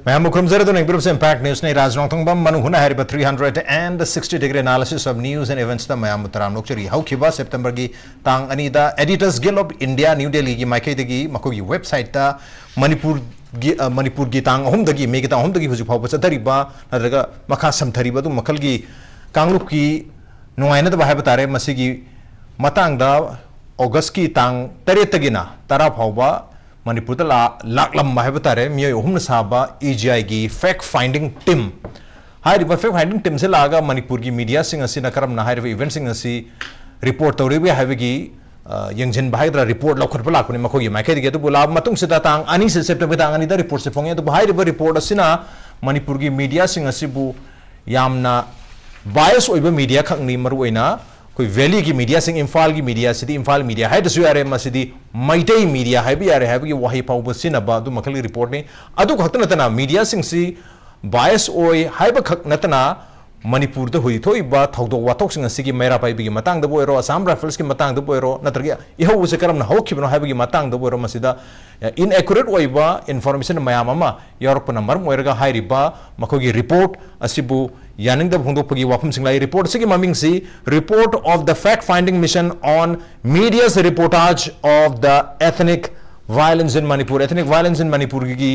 Ma'am, Prof Impact News ne Raj Nongthombam manung huna hariba 360-degree analysis of news and events da mayam taram lokchari haukiba September gi tang anida Editors Guild of India New Delhi gi maikei dagi makogi website ta Manipur gi tang ahum dagi me gi tang ahum dagi huju phawba chathariba naraga makha samthariba du makal gi kanglup ki nuaina da bahai batare masigi matang da August ki tang 3 tagina tara phawba Manipur da laklam bahai batare miyo ohum saba EGI gi fact finding team hai riba fact finding team se laga Manipur gi media sing asi na karam na hai riba event sing asi report tawri bi hai gi yangjin bahai da report lakhot pa lakune makho gi maikhe gi to bula matung se ta tang ani se September tang ani da report se phonge to hai riba report asina Manipur gi media sing asi bu yamna bias oiba media khangni maru oina कोई valley की media Singh Imphal की media city Imphal media है दसु यारे मसिदी माइटई media है भी यारे है कि वही पाउ बसिनबा दु मखल की रिपोर्ट ने अदु खत नतना मीडिया सिंह सी बायस ओय हाइब खक नतना मणिपुर द हुई थोई बा थौदो वाथोक सिंह सी की मेरा पाई बी मतंग द बोयरो असम राइफल्स की मतंग द बोयरो नत्रगे इहो से करम न होखिबनो हाइब की मतंग द बोयरो मसिदा इनएक्यूरेट ओइबा इन्फॉर्मेशन मयाम अमा यूरोप नंबर मोयरगा हाइरिबा मखोगी रिपोर्ट असिबु यानिंग द भोंदोपगी वाफम सिंगलाई रिपोर्ट से की ममिंग सी report of the fact finding mission on media's reportage of the ethnic violence in Manipur ethnic violence in Manipur की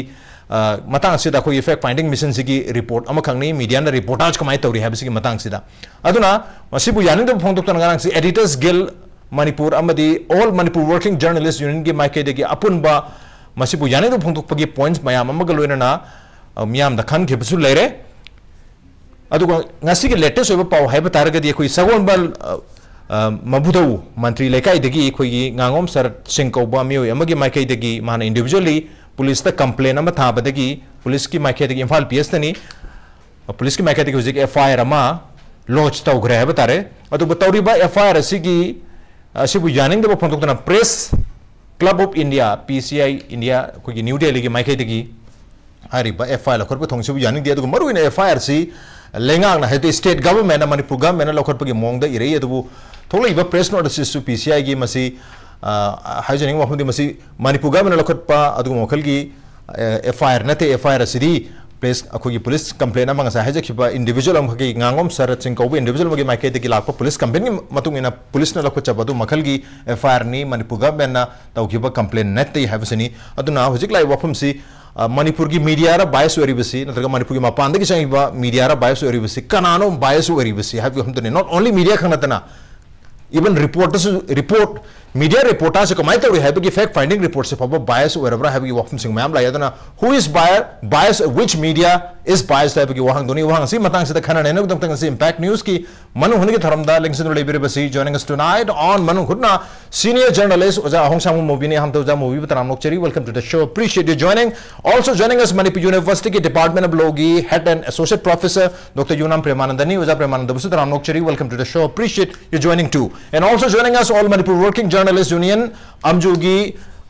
मतंग सिदा कोई फैक्ट फाइंडिंग मिशन से की रिपोर्ट अमा खंगनी मीडिया न रिपोर्टाज कमाई तौरी है बिसी मतंग सिदा अदुना मसिबु यानिंग द भोंदोप तनगांग सी एडिटर्स गिल्ड मणिपुर अमदी all Manipur working journalist union की माइके देगी अपुनबा मसिबु यानिंग द भोंदोपगी पॉइंट्स मयाम अमग लोइना मियाम द खन खेबसु लेरे अदुगा ngasi के लेटेस्ट ओइबा पाव हाइबा तारगदी कोई सगोनबल मबुदौ मंत्री लेकाई दगी कोई nganगोम सर सिंह कौबा मियो अमगी माइकै दगी मान इंडिविजुअली पुलिस ता कंप्लेन अमा थाबदगी पुलिस की माइकै दगी इम्फाल पीएस तनी पुलिस की माइकै दगी हुजिक एफआईआर अमा लॉन्च तौग्रे हाइबा तारे अदुबा तौरिबा एफआईआर असिगी असिबु यानिंग दबा फोंदोक्तना press club of India PCI India कोई न्यू दिल्ली की माइकै दगी हारिबा एफआईआर लखरबा थोंसिबु यानिंग दे अदुगा मरुइना एफआईआर सी लेंगांग है स्टेट गवर्नमेंट मणिपुर गवर्नमेंट लौटपगी मोंग इरई थोलैब प्रेस नोटिस पीसीआई की हाइजनिंग वफम मणिपुर गवर्नमेंट लौटप मखल की एफआईआर नते एफआईआर असी प्रेस अखोगी पुलिस कंप्लेन हाइजब इंडिविजुअल गांगोम सर चिंकौब इंडिविजुअल माइकई लाप पुलिस कंप्लेन पुलिस लौटब मखल की एफआईआर नी मणिपुर गवर्नमेंट तौब कंप्लेन नते है हजिक लाई वफम से मणिपुर की मीडिया बायस ओरिबसी नत्रगा मणिपुर की मपान की चंगिबा मीडिया बायस ओरिबसी कनानो बायस ओरिबसी हाबि हमतने नॉट ओनली मीडिया खंगतना इवन रिपोर्ट मीडिया रिपोर्टा से कमाई तौरी है कि फैक्ट फाइंडिंग रिपोर्ट से फब बायस ओरबरा है कि वफम सिंह मैम लायदना who is bias which media is bias है कि वहां दोनी वहां सी मतंग से खनने न दम से इंपैक्ट न्यूज की मनु हुन के थरमदा लिंक्सन लेबिरबसी जॉइनिंग अस टुनाइट ऑन मनु हुतना सीनियर जर्नलिस्ट ओजा होंगसांग मोबी ने हम तोजा मोबी बतराम नोकचरी welcome to the show appreciate you joining also joining us Manipur university के डिपार्टमेंट ऑफ लॉ की head and associate professor doctor Yunam Premanand ने ओजा प्रेमानंद बसु तराम नोकचरी welcome to the show appreciate you joining too and also joining us all Manipur working journalist union AMWJU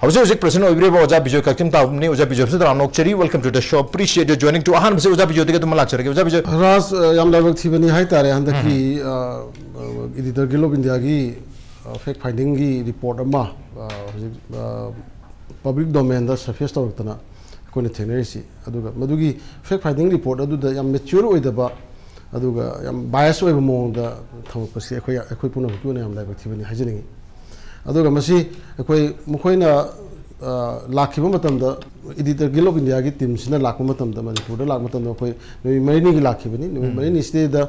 हौजिक president ओइब्रेबा ओजा बिजय काकचिंगताबम ने ओजा बिजय से नोकचरी welcome to the show appreciate you joining too अहान से ओजा बिजय के तुम लाचरगे ओजा बिजय राज याम लाइक थिबनी हाय तारे हंद की एडिटर गिल्ड ऑफ इंडिया की फैक्ट फाइंडिंग की रिपोर्ट अमा पब्लिक डोमेन दा सरफेस तौरतना कोने थेनरिसी अदुगा मदुगी फैक्ट फाइंडिंग रिपोर्ट अदुदा याम मैच्योर ओइदबा अदुगा याम बायस ओइबा मोंदा थमपसी अखोय पुना पुना याम लाइक थिबनी हाजनिंग अदुगा मसी अखोय मखोयना लाखिबा मतमदा एडिटर गिल्ड ऑफ इंडिया की टीम सिना लाखबा मतमदा मणिपुर लाख मतमदा अखोय नुई मरिनी की लाखिबनी नुई मरिनी स्टेदा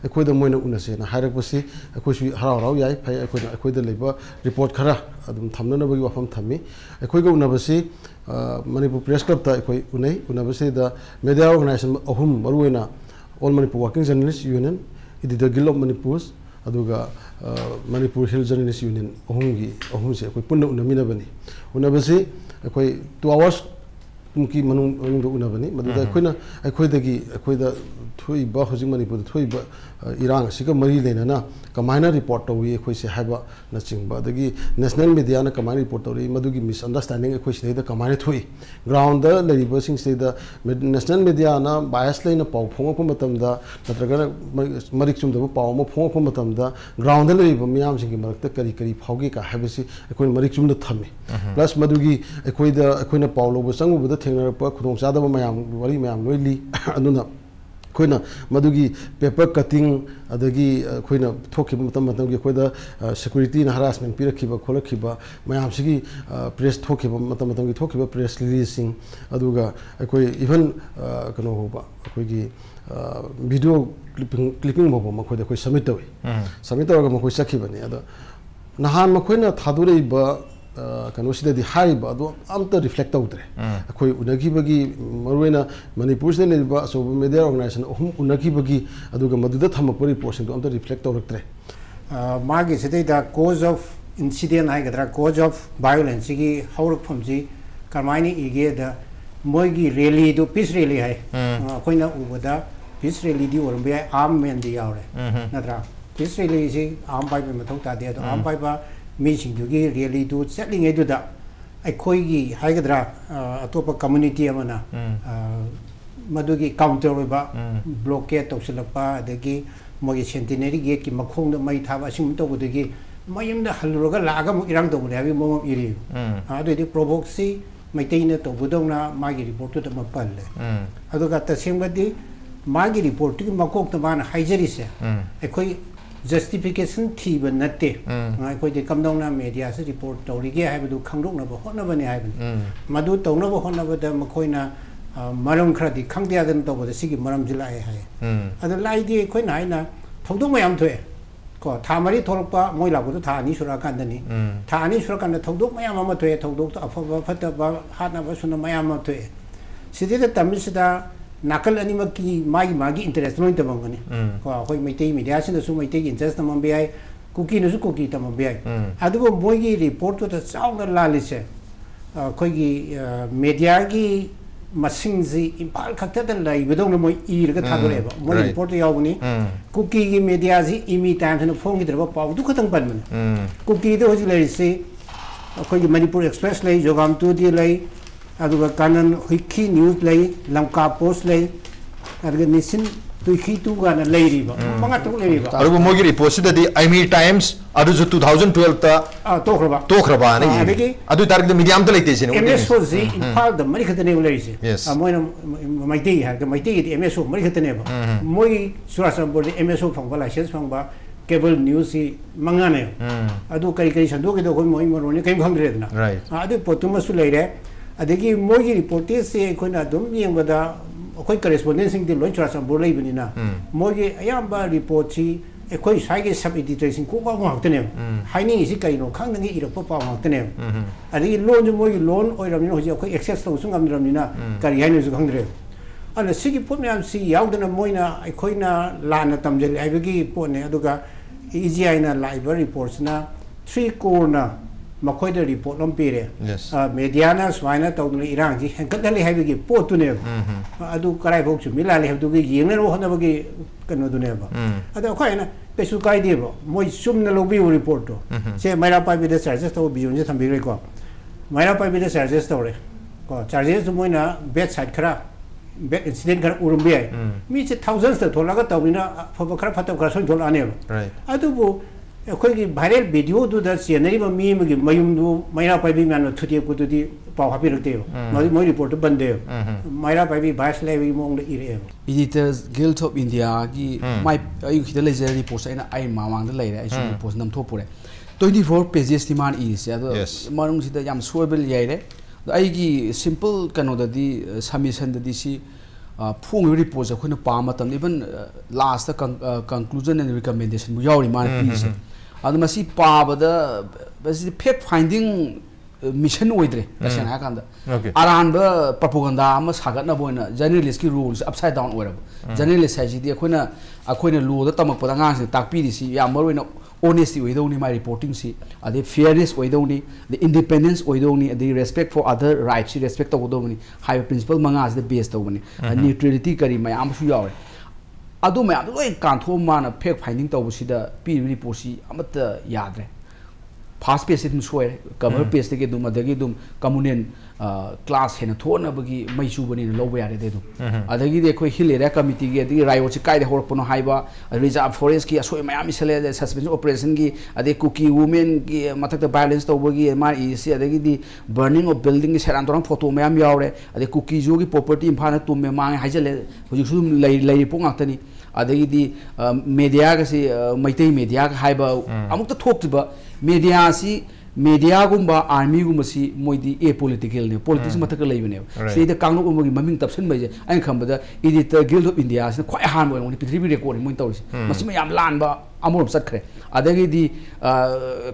अखोयदा मोइना उनसेना हायरकपसी अखोयसु हराव हराव याय फाय अखोयदा लेबा रिपोर्ट खरा अदुम थमननबगी वफम थम्मी अखोयगा उनबसी मणिपुर प्रेस क्लब ता अखोय उनै उनबसी दा मीडिया ऑर्गेनाइजेशन अहुम मरुवेना all Manipur working journalist union editor guild of Manipur अदुगा मणिपुर हिल जर्नलिस्ट यूनियन अहुम से अखोय पुन्ना उनमिनबनी उनबसी अखोय 2 आवर्स की मनुंग उनबनी मदुदा अखोयना अखोयदा थोइबा हजिक मणिपुर थोइबा इरांग सिका मरी लेना कमायना रिपोर्ट तौरी अखोय से हाइबा न चिंबा दगी नेशनल मीडिया ना कमायना रिपोर्ट तौरी मदुगी मिसअंडरस्टैंडिंग अखोय से कमायना थोइ ग्राउंड द लेरिबा सिंग से द नेशनल मीडिया ना बायस लेना पाव फोंगको मतमदा नत्रगना मरिक चुमदबो पाव म फोंगको मतमदा ग्राउंड द लेरिबा मियाम सिंग मरकता करी करी फावगे का हाइबसी अखोय मरिक चुमद थमे प्लस मदुगी अखोयना पाव लोबो संगुबदा थेंगनरप खुदोंग चादब मयाम वरी मयाम लोइली अदुना खोइना मदुगी पेपर कटिंग अदगी खोइना थोखिब मतम मतमगी खोइदा सिक्योरिटी ना हरासमेंट पिरखिबा खोलखिबा मयाम सिगी प्रेस थोखिबा मतम मतमगी थोखिबा प्रेस रिलीजिंग अदुगा अखोइ इवन कनो होबा अखोइगी वीडियो क्लिपिंग मोबो मखोइदा अखोइ सबमिट तोइ सबमिट तोरगा मखोइ सखिबने अद नहान मखोइना थादुरेबा कनोसिदि हाइब अदो अमत रिफ्लेक्ट तौद्रे अखोइ उनगिबगी मरुइना मणिपुर से लेबा सो मीडिया ऑर्गेनाइजेशन अहुम उनगिबगी अदुगा मदुदा थमप रिपोर्ट अमत रिफ्लेक्ट तौरक्त्रे मागी सिदैदा कोज ऑफ इंसिडेंट हाइगद्रा कोज ऑफ वायलेंस की हौरकफमजी करमाइनी इगे द मोगी रैली दो पीस रैली है अखोइना उबदा पीस रैली दी ओरबे आर्म मैन दी यावरे नद्रा पीस रैली से आर्म बाइबे मथौ तादे अदो आर्म बाइबा मीसिंगदुगी रैली दु चटलिङैदुदा अखोइगी हाइगद्रा अतोप कम्युनिटी अमना मदुगी काउंटर ओइबा ब्लॉकेट तौसलपा अदगी मोगी सेंटिनरी गेट की मखोंद मई थाबा सिम तौबदगी मयमदा हलुरगा लागा मु इरांग तौबने हाबी मोम इरि अदुदि प्रोवोक्सी मैतैना तौबदौना मागी रिपोर्ट तो मपल्ले अदुगा तसेंगदि मागी रिपोर्ट की मकोक तमान हाइजरिसे अखोइ justification थीब नते अखोइदि कमदौना मीडिया से रिपोर्ट तौरिगे हाइबदु खंगदोकनब होनबने हाइबन मदु तौनब होनबद मखोइना मरम खरदि खंगदियादन तौबद सिगी मरम जिलाए हाय अद लाइदि अखोइना हाइना थौदोक मयाम थोए को था मरी थोलपा मोइ लाबदु था नि सुरा कांदनी था नि सुरा कांद थौदोक मयाम अमा थोए थौदोक तो अफब फतब हानब सुन मयाम थोए सिदिदा तमिसदा नाकल अनिमक की मागी इंटरेस्ट लोइन तमंगनी को होय मैतै मीडिया सिन सु मैतै इंटरेस्ट तमं बेय कुकी नसु कुकी तमं बेय अदुबो मोगी रिपोर्ट तो चाउना लालिसे खोगी मीडिया की मसिंग जी इंपाल खक्ता लाइबदों मोय इरगा थादोरेबा मोय रिपोर्ट यावनी कुकी की मीडिया जी इमी टाइम्स न फोंग गिदरबा पाउ दु खतंग पनमन कुकी दो होजि लेरिसे खोगी मणिपुर एक्सप्रेस लई जोगाम टू दी लई अदुगा कानन हुइखी न्यूज लई लंका पोस्ट लई अदुगा निसिन तुखी तुगाना लैरिबा मंगा तो लैरिबा अरुबो मोगी रिपोर्ट सिददि आइमी टाइम्स अदुजु 2012 ता तोखरबा ने अदगी अदु तारग मीडियम त लैते सिने एमएसओ जी इम्फाल द मरि खतने लैरिसे मोइना मैते हार मैते दी एमएसओ मरि खतने बा मोई सुरासन बोर्ड एमएसओ फंगबा लाइसेंस फंगबा केबल न्यूज सी मंगाने अदु करी करी संदो के दो कोई मोइ मरोने कई खंगरेदना अदु पोतुमसु लैरे अदगी मोगी रिपोर्ट से अखोइना दुम येंबदा अखोइ करेस्पोंडेंट सिंग दि लोइ चरासम बोर लैबनिना मोगी अयाबा report C अखोइ Saige sub editor सिंग को बाव हाक्तने हाइनी इसी कइनो खंगनगी इरप पाव हाक्तने अदगी लोन जो मोगी लोन ओइरमनि होजि अखोइ एक्सेस तौसुं amniramnina करि हाइनो जु खंगरे अन सिगी पोट म्याम सी यावदना मोइना अखोइना लाना तमजल आइबगी पोने अदुगा इजीआइना लाइव रिपोर्ट्सना 3 कोरना मखोइद रिपोर्ट लम पीरे मीडियाना स्वाइना तौदुन इरांजी हेंकटले हाइबगी पोतुने अदु कराइ भोक छु मिलाले हबदुगी येंगनो होनबगी कनोदुनेबा अदु खोइना पेसु काइदेबो मोइ सुमना लोबी रिपोर्ट तो से मैरा पाइबे चार्जेस तो बिजोनजे थंबिरे को मैरा पाइबे चार्जेस तोरे को चार्जेस मोइना बेड साइड खरा बेड इंसिडेंट खरा उरुमबे मी से थाउजेंड्स तो थोलागा तौबिना फब खरा फतब खरा सोइ थोलाने अदुबो अखोइगी वायरल वीडियो दुदा सेनरिबा मी मगी मयुमदु मैरा पाइबी म्यानो थुते कुदुदी पाव हापिरक्ते मोइ रिपोर्ट बंदे मैरा पाइबी भाइस लेबी मोंग इरे एडिटर्स गिल्ड ऑफ इंडिया की माय आयु खिदा लेजर रिपोर्ट आइना आइ मामांग लेरे आइ रिपोर्ट नमथो पुरे 24 पेजेस मान इसे अदो मनुंग सिदा याम सोबल याइरे आइगी सिंपल कनोददी सबमिशन ददी सी फोंग रिपोर्ट अखोइना पाम तम even last conclusion and recommendation बु यावरी मान पीसे अदु मसी पाबदा बसी फैक्ट फाइंडिंग मिशन ओइद्रे तसेना हाकांदा अरानबा प्रोपोगंडा अमा सागतना बोइना जर्नलिस्ट की रूल्स अपसाइड डाउन ओइरब जर्नलिस्ट हाइजिदि अखोइना लोदा तमकपदा गांग ताकपीदिसि याम मरोइना honesty oidoni my reporting si ade fairness oidoni the independence oidoni the respect for other rights respect to odoni high principle manga as the base to bani neutrality kari mayam su yawe adu mayam loi kantho mana fact finding to si da p report si amata yadre first page sim soy cover page te dum adagi dum communal class hena thona bagi mai chu bani lo ba yare de du adagi de khoi hill area committee gi adagi riot chi kai de hor pono haiba reserve forest ki asoi mayam isale de suspension operation gi ade cookie women gi mathak the violence to bagi ma is adagi di burning of building gi seran torang photo mayam yaure ade cookie jo gi property imphana tum me mang haijale hoji su lei po ngaktani adagi di media ga si maitai media ga haiba amuk ta thok tiba media si media gumba army gumba si moidi a political ne politics mathaka leibane sei da kangno gumba gi maming tapsen baje ain khambada editor guild of india sin khwai han boy ngoni pithribi record moin tawsi masima yam lan ba amurum sakre adagi di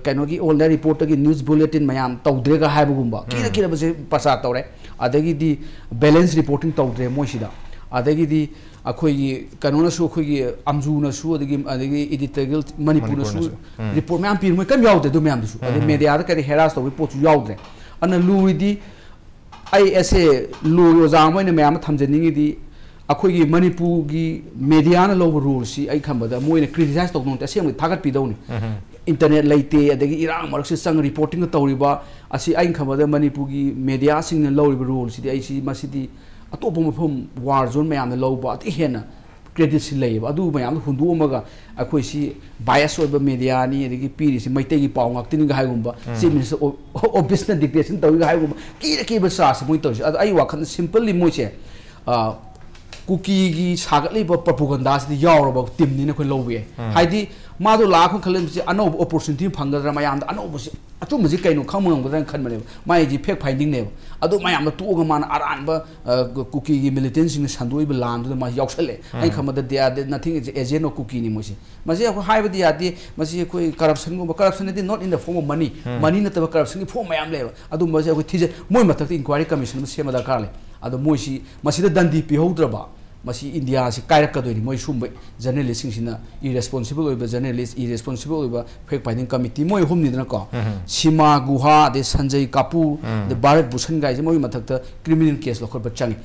kaino gi all the reporter gi news bulletin mayam tawdre ga haiba gumba kira baje pasa tawre adagi di balance reporting tawdre moisida adagi di akhoi kanona su khoi amju na su adagi editor guild manipur na su report me am pir mo kam yaude do me am su ade media da kari heras to report su yaude ana luidi ai ese lu jang mo ne me am thamjani di akhoi gi manipur gi media na lo rule si ai khambada mo ne criticize to non ta sem thagat pi do ni internet laite adagi irang marak si sang reporting to riba asi ai khambada manipur gi media sing na lo riba rule si ai si masidi atop mafum war zone mayam na low ba hena credit si lay adu mayam hundu amaga akhoi si bias oba media ni adigi piri si maitei gi paw ngak tin ga haigumba si minister of business dictation tawi ga haigumba ki ba sa sa moi tawi ai wakhan simply moi che cookie gi sagatli ba propaganda si yaw ba team ni na khoi lowe haidi ma do la khon khalim si ano opportunity phangadra mayam da ano si atu muji kaino khamang ba khan mane mai ji fake finding ne adu mayam tu ga man aran ba cookie gi militants ni sandoi ba lan du ma yausale ai khamada dia nothing is agent of cookie ni mosi masi ko haiba dia di masi ko corruption go corruption is not in the form of money money na ta corruption ni form mayam le adu masi ko thije moi matak inquiry commission ma sema da kale adu moi si masi da dandi pi hodraba masi India si kairak kadoi moi sumbai journalist sing sina irresponsible oiba journalist irresponsible oiba fake finding committee moi hum ni dana ko sima guha de sanjay kapu de bharat bhushan gai moi mathak ta criminal case lokhor ba changi